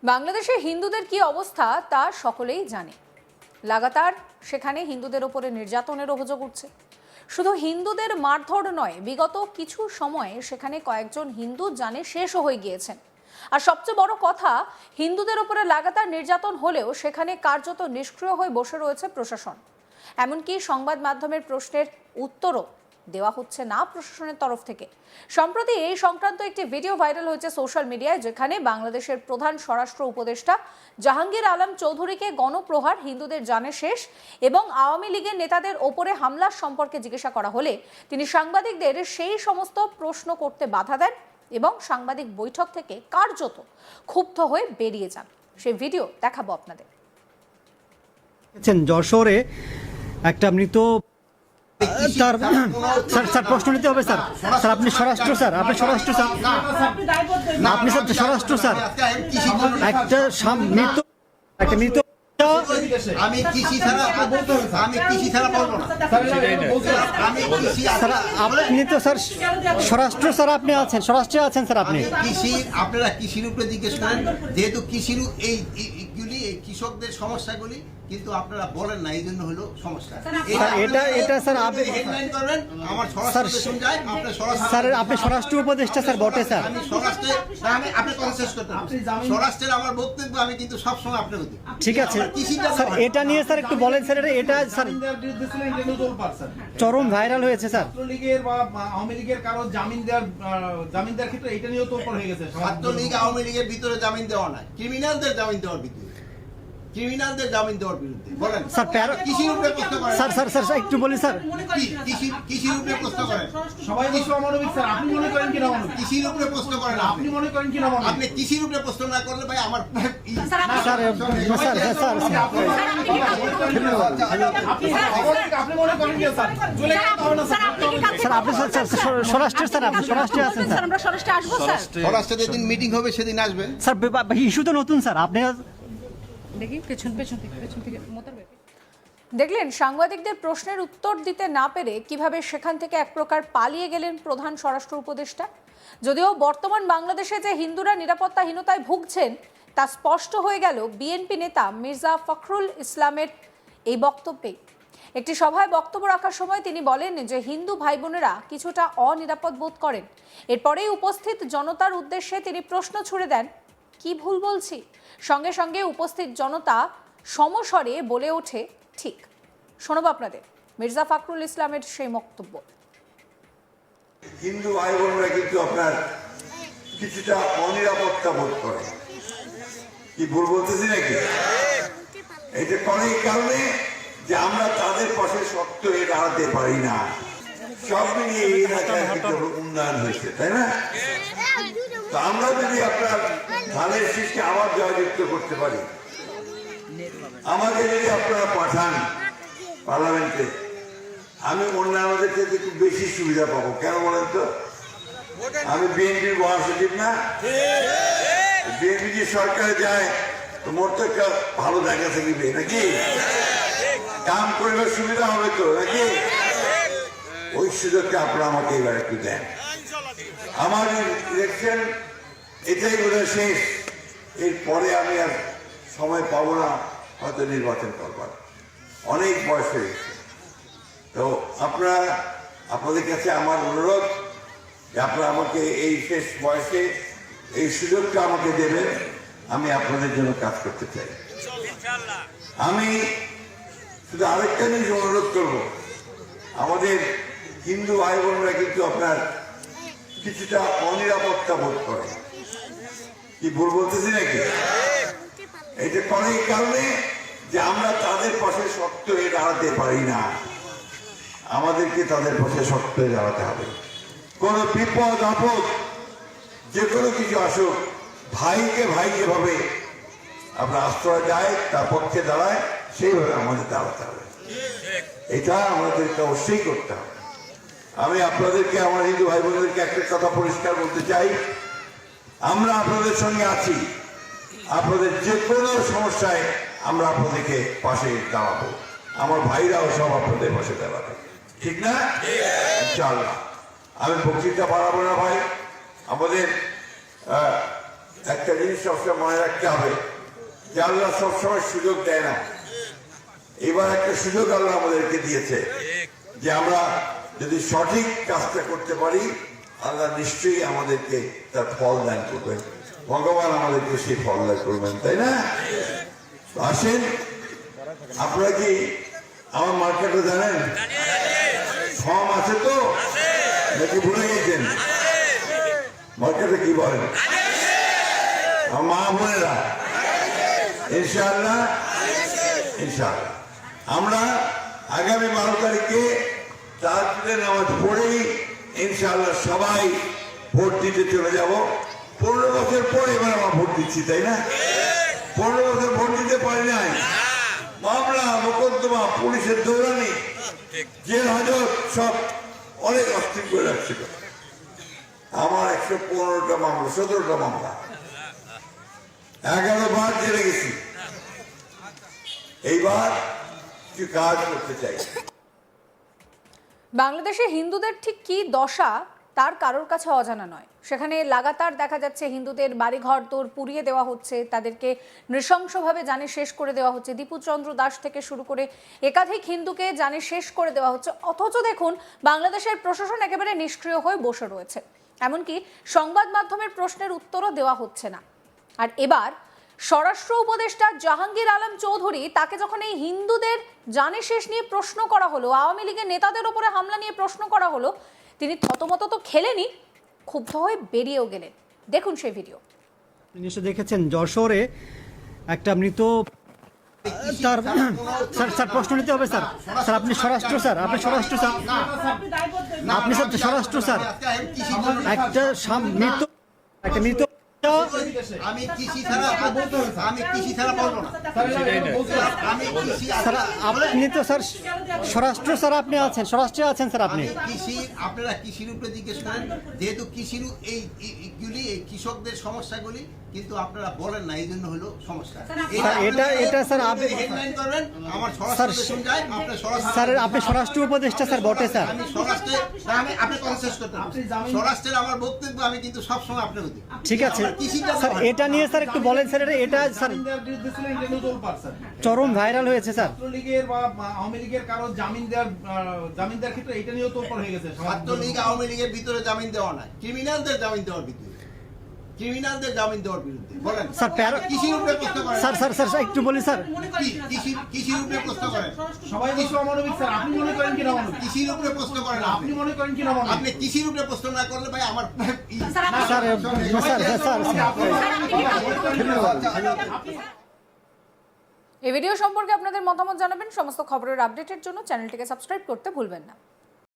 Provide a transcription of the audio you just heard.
বাংলাদেশে হিন্দুদের কি অবস্থা তা সকলেই জানে। লাগাতার সেখানে হিন্দুদের ওপরে নির্যাতনের অভিযোগ উঠছে। শুধু হিন্দুদের মারধর নয়, বিগত কিছু সময়ে সেখানে কয়েকজন হিন্দু জানে শেষও হয়ে গিয়েছেন। আর সবচেয়ে বড় কথা, হিন্দুদের ওপরে লাগাতার নির্যাতন হলেও সেখানে কার্যত নিষ্ক্রিয় হয়ে বসে রয়েছে প্রশাসন। এমনকি সংবাদ মাধ্যমের প্রশ্নের উত্তরও দেওয়া হচ্ছে না প্রশাসনের তরফ থেকে। সম্প্রতি এই সংক্রান্ত একটি ভিডিও ভাইরাল হয়েছে সোশ্যাল মিডিয়ায়, যেখানে বাংলাদেশের প্রধান স্বরাষ্ট্র উপদেষ্টা জাহাঙ্গীর আলম চৌধুরীকে গণপ্রহার, হিন্দুদের জানে শেষ এবং আওয়ামী লীগের নেতাদের ওপরে হামলার সম্পর্কে জিজ্ঞাসা করা হলে তিনি সাংবাদিকদের সেই সমস্ত প্রশ্ন করতে বাধা দেন এবং সাংবাদিক বৈঠক থেকে কার্যত ক্ষুব্ধ হয়ে বেরিয়ে যান। সেই ভিডিও দেখাবো আপনাদের। যশোরে একটা মৃত স্যার স্যার প্রশ্ন নিতে হবে স্যার। স্যার আপনি স্বরাষ্ট্র স্যার, আপনি স্বরাষ্ট্র স্যার, আপনি স্যার স্বরাষ্ট্র স্যার। একটা মৃত আমি কৃষি ছাড়া বলবো না। স্যার আপনি তো স্যার স্বরাষ্ট্র স্যার, আপনি আছেন স্বরাষ্ট্রে আছেন স্যার। আপনি কৃষি, আপনারা কৃষির উপরে জিজ্ঞেস করেন, যেহেতু কৃষির এইগুলি কৃষকদের সমস্যাগুলি কিন্তু আপনারা বলেন না, এই জন্য হলো সমস্যা। এটা স্যার আপনি হেডলাইন করবেন, আমার স্বরাষ্ট্র শুনজায়, স্যার আপনি স্বরাষ্ট্র উপদেষ্টা স্যার বটে স্যার। আমি স্বরাষ্ট্রে আপনি কনসেস করতে স্বরাষ্ট্রের আমার বক্তব্য আমি কিন্তু সবসময় আপনার হতে। ঠিক আছে স্যার, এটা নিয়ে স্যার একটু বলেন স্যার। এটা স্যার চরম ভাইরাল হয়েছে স্যার। ছাত্রলীগের বা আওয়ামী লীগের কারো জামিন দেওয়ার ক্ষেত্রে এটা নিয়েও তোলপাড় হয়ে গেছে। ছাত্রলীগ আওয়ামী লীগের ভিতরে জামিন দেওয়া নাই, ক্রিমিনালদের জামিন দেওয়ার ভিতরে, ক্রিমিনালদের জামিন দেওয়ার বিরুদ্ধে বলেন স্যার। কৃষির উপরে প্রশ্ন করেন স্যার একটু বলি স্যার। কৃষির উপরে প্রশ্ন করেন, সবাই বলছে অমানবিক স্যার, আপনি মনে করেন কি না অমানবিক? কৃষির উপরে প্রশ্ন করেন, আপনি মনে করেন কি না অমানবিক? আপনি কৃষির উপরে প্রশ্ন না করলে ভাই আমার স্যার আপনি মনে করেন কি স্যার? চলে গেলে হবে না স্যার। স্যার আপনি স্বরাষ্ট্রে স্যার, আপনি স্বরাষ্ট্রে আছেন স্যার। আমরা স্বরাষ্ট্রে আসবো স্যার। স্বরাষ্ট্রে যেদিন মিটিং হবে সেদিন আসবেন স্যার। ইস্যু তো নতুন স্যার, আপনি দেখি পেছন থেকে দেখলেন সাংবাদিকদের প্রশ্নের উত্তর দিতে না পেরে কিভাবে সেখান থেকে এক প্রকার পালিয়ে গেলেন প্রধান স্বরাষ্ট্র উপদেষ্টা। যদিও বর্তমান বাংলাদেশে যে হিন্দুরা নিরাপত্তাহীনতায় ভুগছেন তা স্পষ্ট হয়ে গেল বিএনপি নেতা মির্জা ফখরুল ইসলামের এই বক্তব্যে। একটি সভায় বক্তব্য রাখার সময় তিনি বলেন যে হিন্দু ভাই বোনেরা কিছুটা অনিরাপদ বোধ করেন। এরপরেই উপস্থিত জনতার উদ্দেশ্যে তিনি প্রশ্ন ছুড়ে দেন, কি ভুল বলছি? সঙ্গে সঙ্গে উপস্থিত জনতা সমস্বরে বলে ওঠে, ঠিক। শোনাব আপনাদের মির্জা ফখরুল ইসলামের সেই বক্তব্য। হিন্দু ভাই বোনরা কিন্তু আপনার কিছুটা অনিরাপত্তা বোধ করে। কি ভুল বলতেছি নাকি? এটা অনেক কারণে যে আমরা তাদের পাশে শক্ত হয়ে দাঁড়াতে পারি না। সব মিলিয়ে এই এলাকায় কিন্তু উন্নয়ন হয়েছে, তাই না? তো আমরা যদি আপনার ধানের শীষকে আবার জয়যুক্ত করতে পারি, আমাকে যদি আপনারা পাঠান পার্লামেন্টে, আমি অন্যান্যদের থেকে একটু বেশি সুবিধা পাবো। কেন বলেন তো? আমি বিএনপির মহাসচিব না? বিএনপি যে সরকারে যায় তো মোর তো একটা ভালো জায়গা থাকবে নাকি? কাম করবার সুবিধা হবে তো নাকি? ওই সুযোগটা আপনারা আমাকে এবার একটু দেন। আমার ইলেকশন এটাই বোধহয় শেষ। এরপরে আমি আর সময় পাবো না হয়তো নির্বাচন করবার, অনেক বয়স হয়ে গেছে। তো আপনাদের কাছে আমার অনুরোধ যে আপনারা আমাকে এই শেষ বয়সে এই সুযোগটা আমাকে দেবেন, আমি আপনাদের জন্য কাজ করতে চাই। আমি শুধু আরেকটা জিনিস অনুরোধ করব, আমাদের হিন্দু ভাই বোনরা কিন্তু আপনার কিছুটা অনিরাপত্তা বোধ করে। কি ভুল বলতেছি নাকি? এটা অনেক কারণে যে আমরা তাদের পাশে শক্ত হয়ে দাঁড়াতে পারি না। আমাদেরকে তাদের পাশে শক্ত হয়ে দাঁড়াতে হবে। কোনো বিপদ আপদ যে কোনো কিছু আসুক, ভাইকে ভাই যেভাবে আমরা আশ্রয় দেয় তার পক্ষে দাঁড়ায়, সেইভাবে আমাদের দাঁড়াতে হবে। এটা আমাদেরকে অবশ্যই করতে হবে। আমি আপনাদেরকে, আমার হিন্দু ভাই বোনদেরকে একটা কথা পরিষ্কার বলতে চাই, আমরা আপনাদের সঙ্গে আছি। আপনাদের যে কোনো সমস্যায় আমরা আপনাদেরকে পাশে দাঁড়াবো। আমার ভাইরাও সব আপনাদের পাশে দাঁড়াবে, ঠিক না? ইনশাআল্লাহ। আমি বক্তৃতা বাড়াবো না ভাই। আমাদের একটা জিনিস সবসময় মনে রাখতে হবে যে আল্লাহ সবসময় সুযোগ দেয় না। এবার একটা সুযোগ আল্লাহ আমাদেরকে দিয়েছে যে আমরা যদি সঠিক কাজটা করতে পারি আল্লাহ নিশ্চয়ই আমাদেরকে তার ফল দান করবেন, ভগবান আমাদেরকে সেই ফল দান করবেন, তাই না? তো আসেন, আপনারা কি আমার মার্কেটে জানেন? ফর্ম আছে তো নাকি ভুলে গেছেন? মার্কেটে কি বলেন আমার মা বোনেরা? ইনশাআল্লাহ ইনশাআল্লাহ আমরা আগামী 12 তারিখে তাহাজ্জুদের নামাজ পড়েই ইনশাআল্লাহ সবাই ভোট দিতে চলে যাব। 15 বছর পরে এবার আমরা ভোট দিচ্ছি, তাই না? 15 বছর ভোট দিতে পারি নাই, মামলা মোকদ্দমা পুলিশের দৌড়ানি জেল হাজত সব অনেক অস্থির করে রাখছিল। আমার 115টা মামলা 17টা মামলা 11 বার জেলে গেছি। এইবার কিছু কাজ করতে চাই। বাংলাদেশে হিন্দুদের ঠিক কী দশা তার কারোর কাছে অজানা নয়। সেখানে লাগাতার দেখা যাচ্ছে হিন্দুদের বাড়িঘর তোর পুড়িয়ে দেওয়া হচ্ছে, তাদেরকে নৃশংসভাবে জানে শেষ করে দেওয়া হচ্ছে। দীপুচন্দ্র দাস থেকে শুরু করে একাধিক হিন্দুকে জানে শেষ করে দেওয়া হচ্ছে। অথচ দেখুন বাংলাদেশের প্রশাসন একেবারে নিষ্ক্রিয় হয়ে বসে রয়েছে, এমনকি সংবাদ মাধ্যমের প্রশ্নের উত্তরও দেওয়া হচ্ছে না। আর এবার স্বরাষ্ট্র উপদেষ্টা জাহাঙ্গীর আলম চৌধুরী, তাকে যখন এই হিন্দুদের জানে শেষ নিয়ে প্রশ্ন করা হলো, আওয়ামী লীগের নেতাদের উপরে হামলা নিয়ে প্রশ্ন করা হলো, তিনি থতমত তো খেলেনি, ক্ষুব্ধ হয়ে বেরিয়েও গেলেন। দেখুন সেই ভিডিও। নিশ্চয় দেখেছেন যশোরে একটা মৃত তার স্যার প্রশ্ন নিতে হবে স্যার। স্যার আপনি স্বরাষ্ট্র স্যার, আপনি স্বরাষ্ট্র স্যার, আপনি স্যার স্বরাষ্ট্র স্যার। একটা মৃত আমি কৃষি ছাড়া বলবো না। স্যার আপনি তো স্যার স্বরাষ্ট্র স্যার, আপনি আছেন স্বরাষ্ট্রে আছেন স্যার আপনি। আপনারা কৃষির উপরে জিজ্ঞেস করেন, যেহেতু কৃষির এইগুলি এই কৃষকদের সমস্যাগুলি কিন্তু আপনারা বলেন না, এই জন্য হলো সমস্যা। এটা স্যার আপনি হেডলাইন করবেন, আমার স্বরাষ্ট্র শুন যায়, আপনার স্যার আপনি স্বরাষ্ট্র উপদেষ্টা স্যার বটে স্যার। আমি আপনি কনসেস করতে স্বরাষ্ট্রের আমার বক্তব্য আমি কিন্তু সবসময় আপনার হতে। ঠিক আছে স্যার, এটা নিয়ে স্যার একটু বলেন স্যার। এটা স্যার চরম ভাইরাল হয়েছে স্যার। ছাত্রলীগের বা আওয়ামী লীগের কারো জামিন দেওয়ার ক্ষেত্রে এটা নিয়েও তোলপাড় হয়ে গেছে। ছাত্রলীগ আওয়ামী লীগের ভিতরে জামিন দেওয়া নাই, ক্রিমিনালদের জামিন দেওয়ার ভিতরে, ক্রিমিনালদের জামিন দেওয়ার বিরুদ্ধে বলেন স্যার। কৃষির উপরে প্রশ্ন করেন স্যার একটু বলি স্যার। কৃষির উপরে প্রশ্ন করেন, সবাই বলছে অমানবিক স্যার, আপনি মনে করেন কিনা অমানবিক? কৃষির উপরে প্রশ্ন করেন, আপনি মনে করেন কিনা অমানবিক? আপনি কৃষির উপরে প্রশ্ন না করলে ভাই আমার এই ভিডিও সম্পর্কে আপনাদের মতামত জানাবেন। সমস্ত খবরের আপডেটের জন্য চ্যানেলটিকে সাবস্ক্রাইব করতে ভুলবেন না।